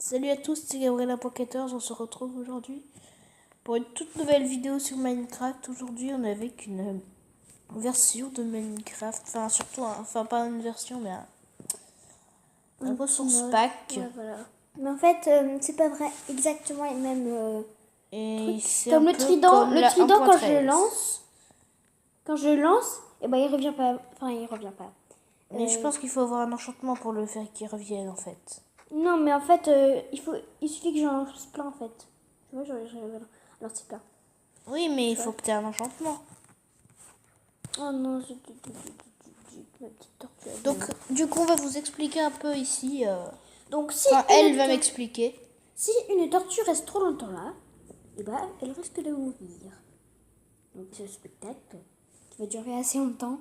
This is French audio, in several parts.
Salut à tous, c'est Gabriela.14, on se retrouve aujourd'hui pour une toute nouvelle vidéo sur Minecraft. Aujourd'hui on est avec une version de Minecraft, enfin surtout, enfin pas une version mais un ressource pack. Ouais, voilà. Mais en fait, c'est pas vrai exactement les mêmes Et c'est comme un le peu trident. comme Le la trident, 1.13. quand je lance, et ben il revient pas. Enfin, il revient pas. Mais je pense qu'il faut avoir un enchantement pour le faire qu'il revienne en fait. Non, mais en fait, il suffit que j'en lance plein en fait. Tu vois, alors c'est plein. Oui, mais il faut que tu aies un enchantement. Oh non, ma petite tortue. Donc du coup on va vous expliquer un peu ici. Donc si Enfin, elle va m'expliquer. Si une tortue reste trop longtemps là, et ben elle risque de mourir. Donc c'est un spectacle qui va durer assez longtemps.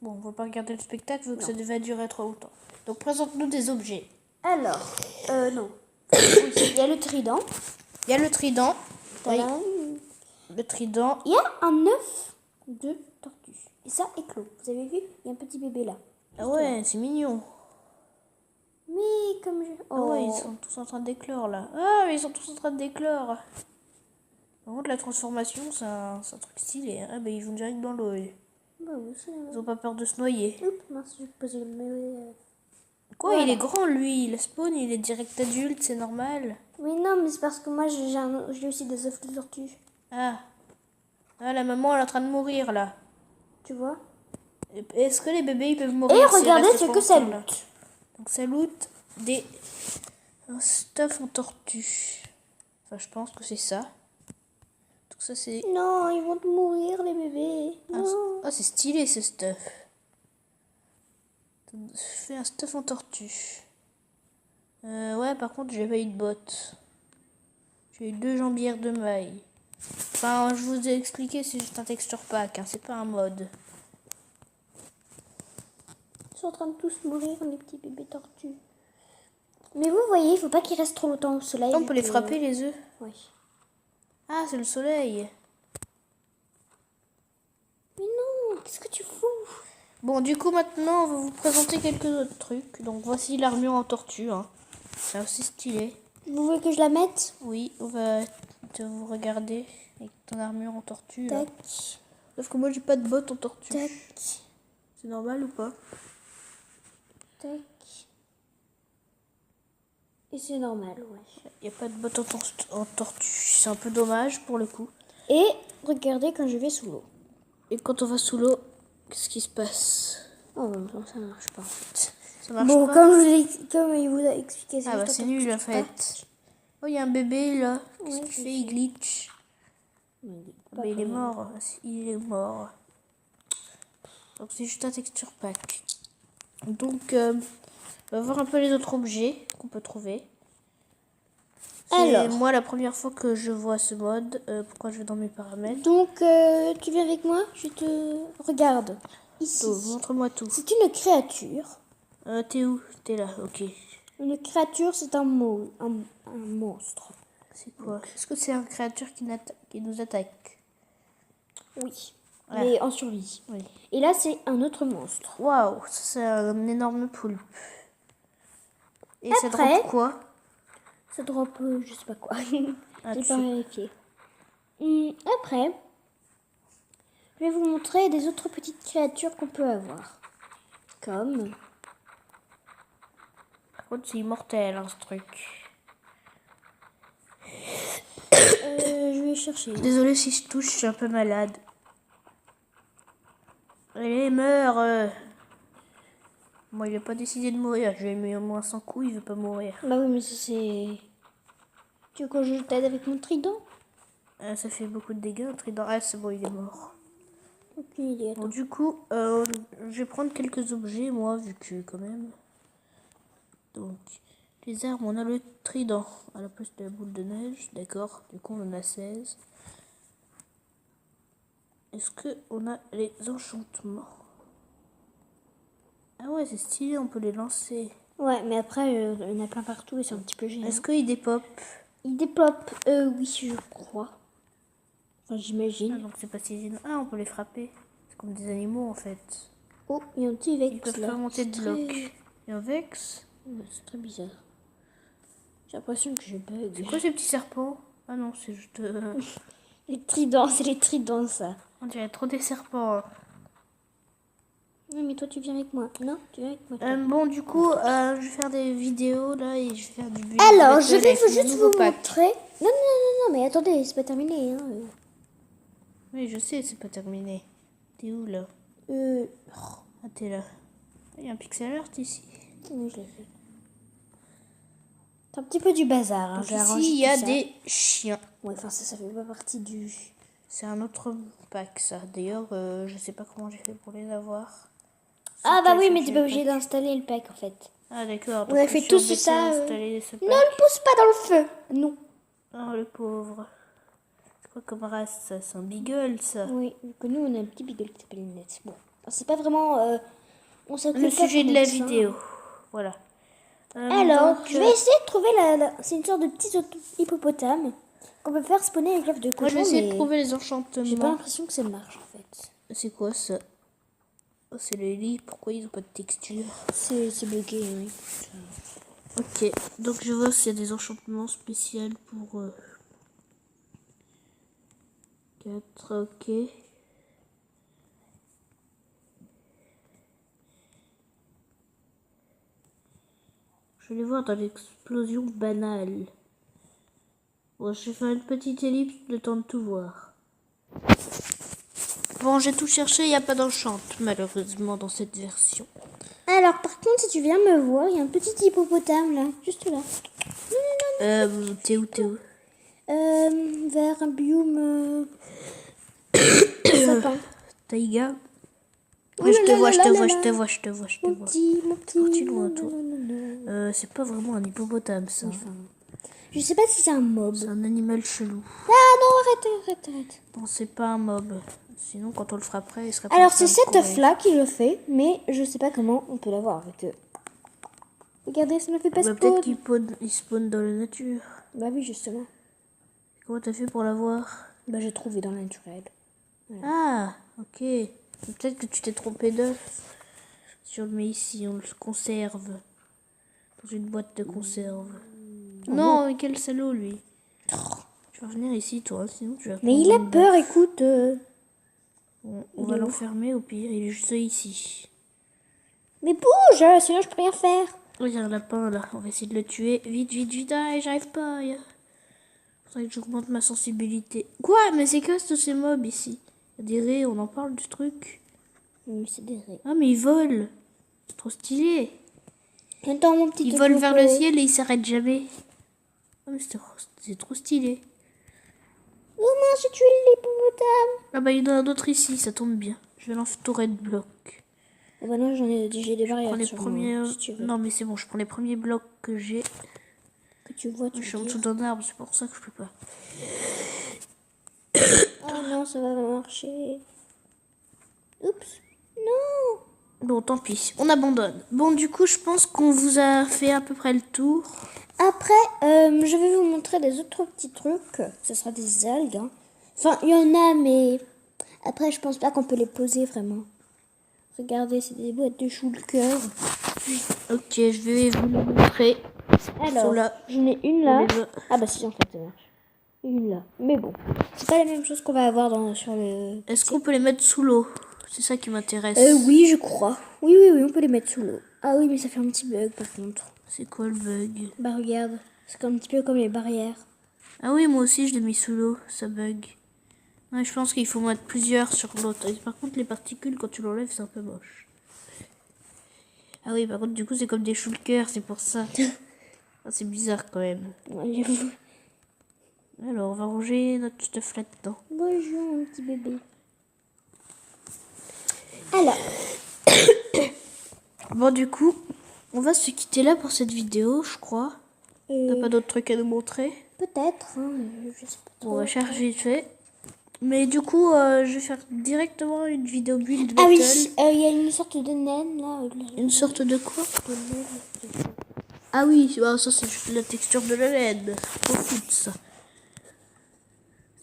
Bon, on va pas regarder le spectacle vu que ça devait durer trop longtemps. Donc présente-nous des objets. Alors, non. Oui, il y a le trident. Il y a le trident. Oui, Tadam. le trident. Il y a un œuf de tortue. Et ça éclot. Vous avez vu? Il y a un petit bébé là. Ah ouais, c'est mignon. Mais comme je... Ah ouais, ils sont tous en train d'éclore là. Ah, mais ils sont tous en train d'éclore. Par contre, la transformation, c'est un truc stylé. Ah, bah ils vont direct dans l'eau. Bah oui, c'est... Ils ont pas peur de se noyer. Oups, mince, j'ai posé le mauvais... Quoi, Voilà. il est grand lui. Il spawn, il est direct adulte, c'est normal. Mais non, mais c'est parce que moi j'ai aussi des œufs de tortue. Ah. Ah, la maman, elle est en train de mourir là. Tu vois? Est-ce que les bébés ils peuvent mourir? Et s'ils regardez restent ce trop que ça longtemps, là? loot. Donc ça loot un stuff en tortue. Enfin, je pense que c'est ça. Donc ça c'est... Non, ils vont mourir les bébés. Non. Ah, c'est stylé ce stuff. Je fais un stuff en tortue. Ouais, par contre, j'ai pas eu de bottes. J'ai eu 2 jambières de maille. Enfin, je vous ai expliqué, c'est juste un texture pack, hein, c'est pas un mode. Ils sont en train de tous mourir, les petits bébés tortues. Mais vous voyez, il faut pas qu'ils restent trop longtemps au soleil. On peut les frapper, les œufs. Oui. Ah, c'est le soleil. Mais non, qu'est-ce que tu fous? Bon, du coup, maintenant, on va vous présenter quelques autres trucs. Donc, voici l'armure en tortue. Hein. C'est aussi stylé. Vous voulez que je la mette? Oui, on va te vous regarder avec ton armure en tortue. Là. Tac. Sauf que moi, j'ai pas de bottes en tortue. Tac. C'est normal ou pas? Tac. Et c'est normal, ouais. Il n'y a pas de bottes en tortue. C'est un peu dommage pour le coup. Et regardez quand je vais sous l'eau. Et quand on va sous l'eau, qu'est-ce qui se passe? Oh non, ça marche pas en fait. Ça marche Bon, pas. comme il vous a expliqué, Ah bah c'est nul en fait. Oh, il y a un bébé là. Qu'est-ce qu'il fait? Il glitch. Mais il est mort. Il est mort. Donc c'est juste un texture pack. Donc on va voir un peu les autres objets qu'on peut trouver. C'est moi la première fois que je vois ce mode. Pourquoi je vais dans mes paramètres? Donc tu viens avec moi? Je te regarde. Ici. Montre-moi tout. C'est une créature. T'es où? T'es là, ok. Une créature, c'est un monstre. C'est quoi? Est-ce que c'est une créature qui nous attaque? Oui. Ouais. Mais en survie. Oui. Et là, c'est un autre monstre. Waouh, c'est un énorme poulpe. Et ça Après, drop quoi? Ça drop, je sais pas quoi. Ah, J'ai pas vérifié. Après, je vais vous montrer des autres petites créatures qu'on peut avoir. Comme... Par contre, c'est immortel, hein, ce truc. je vais chercher. Désolée si je touche, je suis un peu malade. Allez, meurs. Moi, il n'a pas décidé de mourir. Je lui ai mis au moins 100 coups, il veut pas mourir. Bah oui, mais ça c'est... Tu veux que je t'aide avec mon trident? Ça fait beaucoup de dégâts, un trident. Ah, c'est bon, il est mort. Aucune idée, attends. Bon, du coup, je vais prendre quelques objets, moi, vu que quand même... Donc, les armes, on a le trident à la place de la boule de neige. D'accord, du coup, on en a 16. Est-ce qu'on a les enchantements? Ah ouais, c'est stylé, on peut les lancer. Ouais, mais après, il y en a plein partout et c'est un petit peu gênant. Est-ce qu'il dépop? Il déploppe, oui, je crois. Enfin, j'imagine. Ah, donc c'est pas si gênant. Ah, on peut les frapper. C'est comme des animaux, en fait. Oh, il y a un petit Vex. Ils peuvent là. pas monter de C'est bloc. très- Et un Vex? Ouais, c'est très bizarre. J'ai l'impression que je bug. C'est quoi ces petits serpents? Ah non, c'est juste... Les tridents, c'est les tridents, ça. On dirait trop des serpents. Hein. Oui, mais toi, tu viens avec moi. Non, tu viens avec moi. toi. Bon, du coup, je vais faire des vidéos, là, et je vais faire du bullet Alors, battle je vais avec mon juste nouveau vous pack. montrer. Non, non, non, non, mais attendez, c'est pas terminé. Hein. Oui, je sais, c'est pas terminé. T'es où, là? Ah, t'es là. Il y a un pixel art ici. Oui, je l'ai fait. C'est un petit peu du bazar. Hein. Donc je vais ici, arranger il y a tout ça. des chiens. Ouais, enfin, ça fait pas partie du... C'est un autre pack, ça. D'ailleurs, je sais pas comment j'ai fait pour les avoir. Ah bah oui, C'était mais sur t'es pas le obligé pack. d'installer le pack, en fait. Ah, d'accord. On a fait tous ça. Ne Ne le pousse pas dans le feu. Non. Oh, le pauvre. C'est quoi comme race, ça? C'est un beagle, ça. Oui, que nous, on a un petit beagle qui s'appelle Net. Bon, c'est pas vraiment... on s'occupe Le pas sujet de vraiment la ça. vidéo. Voilà. Alors, Donc, je vais essayer de trouver c'est une sorte de petit hippopotame qu'on peut faire spawner avec l'œuf de cochon. moi, je vais essayer de mais trouver les j'ai pas enchantements. l'impression que ça marche, en fait. C'est quoi, ça? Oh, c'est les lits. Pourquoi ils ont pas de texture? C'est bugué, oui. Ok. Donc, je vois s'il y a des enchantements spéciaux pour... 4, ok. Je vais les voir dans l'explosion banale. Bon, je vais faire une petite ellipse le temps de tout voir. Bon, j'ai tout cherché, il n'y a pas d'enchant, malheureusement, dans cette version. Alors, par contre, si tu viens me voir, il y a un petit hippopotame, là. Juste là. T'es où? Vers un biome... sapin. Taïga? Oh Ouais, je te là vois, là je te là vois, là je te là. vois, je te vois, je te Mon vois. petit... Parti loin, toi. non. C'est pas vraiment un hippopotame, ça. Enfin, je sais pas si c'est un mob. C'est un animal chelou. Ah non, arrête. Non, c'est pas un mob. Sinon, quand on le frapperait, il serait Alors, pas en c'est train de cet courir. œuf-là qui le fait, mais je sais pas comment on peut l'avoir avec eux. Regardez, ça ne fait pas Bah, spawn. peut-être qu'il spawn dans la nature. Bah oui, justement. Comment t'as fait pour l'avoir? Bah j'ai trouvé dans le naturel. Ah, ok. Peut-être que tu t'es trompé d'œuf. Si on le met ici, on le conserve. Dans une boîte de conserve. Non, mais quel salaud, lui. Tu vas venir ici, toi, sinon tu vas Mais prendre il a une peur, baffe. écoute. On Il va est où? l'enfermer au pire, il est juste ici. Mais bouge, sinon je peux rien faire. Oh, il y a un lapin là, on va essayer de le tuer. Vite, ah, j'arrive pas. Faudrait que j'augmente ma sensibilité. Quoi? Mais c'est quoi tous ces mobs ici? Il y a des raies, on en parle du truc. Oui, c'est des raies. Ah, mais ils volent. C'est trop stylé. Attends, mon petit Ils volent vers le coco. ciel et ils s'arrêtent jamais. Ah, mais c'est trop stylé. Oh mince, j'ai tué l'hippopotame. Ah bah il y en a un autre ici, ça tombe bien. Je vais l'entourer de blocs. Eh ben non, j'ai des Je barrières prends les sur premiers... moi, si tu veux. Non mais c'est bon, je prends les premiers blocs que j'ai. Que tu vois, Je tu suis en veux dessous dire. d'un arbre, c'est pour ça que je peux pas. Oh non, ça va marcher. Oups. Non. Bon, tant pis, on abandonne. Bon, du coup, je pense qu'on vous a fait à peu près le tour. Après, je vais vous montrer des autres petits trucs. Ce sera des algues. Hein. Enfin, il y en a, mais après, je pense pas qu'on peut les poser vraiment. Regardez, c'est des boîtes de choux de cœur. Ok, je vais vous le montrer. Alors, là. j'en ai une là. On les voit. Ah bah si, en fait, ça marche. Une là. Mais bon, c'est pas la même chose qu'on va avoir sur le... Est-ce qu'on peut les mettre sous l'eau? C'est ça qui m'intéresse. Oui, je crois. Oui, on peut les mettre sous l'eau. Ah oui, mais ça fait un petit bug par contre. C'est quoi le bug? Bah regarde, c'est un petit peu comme les barrières. Ah oui, moi aussi, je l'ai mis sous l'eau, ça bug. Ouais, je pense qu'il faut mettre plusieurs sur l'autre. Et par contre, les particules, quand tu l'enlèves, c'est un peu moche. Ah oui, par contre, du coup, c'est comme des shulkers, c'est pour ça. Ah, c'est bizarre quand même. Ouais, j'avoue. Alors, on va ranger notre stuff là-dedans. Bonjour, mon petit bébé. Alors, Bon, du coup, on va se quitter là pour cette vidéo, je crois. T'as pas d'autres trucs à nous montrer? peut-être, hein, mais je sais pas trop. Bon, on va charger vite fait. Mais du coup, je vais faire directement une vidéo build battle. Ah oui, il y a une sorte de naine là. Une sorte de quoi? Ah oui, bah, ça c'est juste la texture de la laine. Trop foot ça.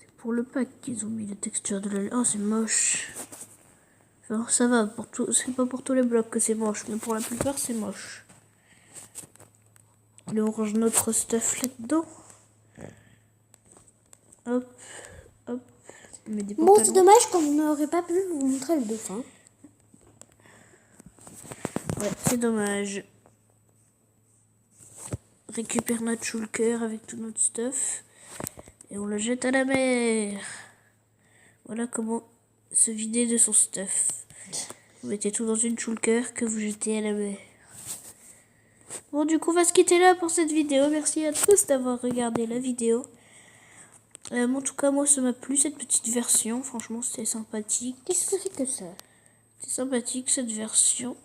C'est pour le pack qu'ils ont mis la texture de la laine. Oh, c'est moche. Alors, ça va, c'est pas pour tous les blocs que c'est moche, mais pour la plupart c'est moche. Et on range notre stuff là-dedans. Hop, hop. On met des Bon, pantalons. c'est dommage qu'on n'aurait pas pu vous montrer le dauphin. Ouais, c'est dommage. Récupère notre shulker avec tout notre stuff. Et on le jette à la mer. Voilà comment se vider de son stuff. Vous mettez tout dans une shulker que vous jetez à la mer. Bon, du coup, on va se quitter là pour cette vidéo. Merci à tous d'avoir regardé la vidéo. En tout cas, moi, ça m'a plu cette petite version. Franchement, c'était sympathique. Qu'est-ce que c'est que ça? C'est sympathique cette version.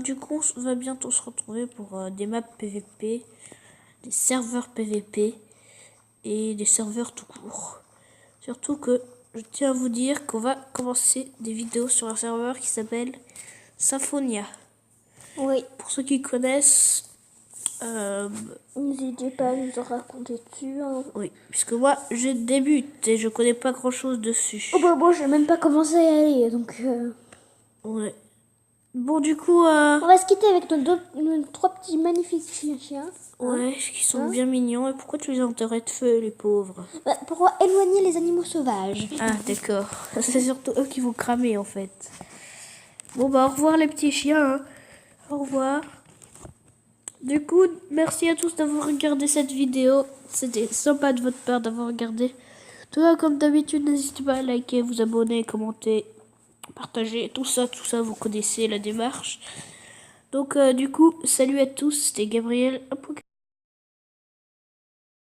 Du coup, on va bientôt se retrouver pour des maps PVP, des serveurs PVP et des serveurs tout court. Surtout que je tiens à vous dire qu'on va commencer des vidéos sur un serveur qui s'appelle Symphonia. Oui. Pour ceux qui connaissent, N'hésitez pas à nous en raconter dessus. Hein. oui, puisque moi je débute et je connais pas grand chose dessus. Oh bah bon, j'ai même pas commencé à y aller, donc... Ouais. Bon, du coup, On va se quitter avec nos 3 petits magnifiques chiens. ouais, qui sont bien mignons. Et pourquoi tu les enterrais de feu, les pauvres? Bah, pour éloigner les animaux sauvages. Ah, d'accord. C'est surtout eux qui vont cramer, en fait. Bon, bah, au revoir, les petits chiens. Hein. Au revoir. Du coup, merci à tous d'avoir regardé cette vidéo. C'était sympa de votre part d'avoir regardé. Tout ça, comme d'habitude, n'hésitez pas à liker, vous abonner, commenter, partager. Tout ça, vous connaissez la démarche. Donc, du coup, salut à tous. C'était Gabriel.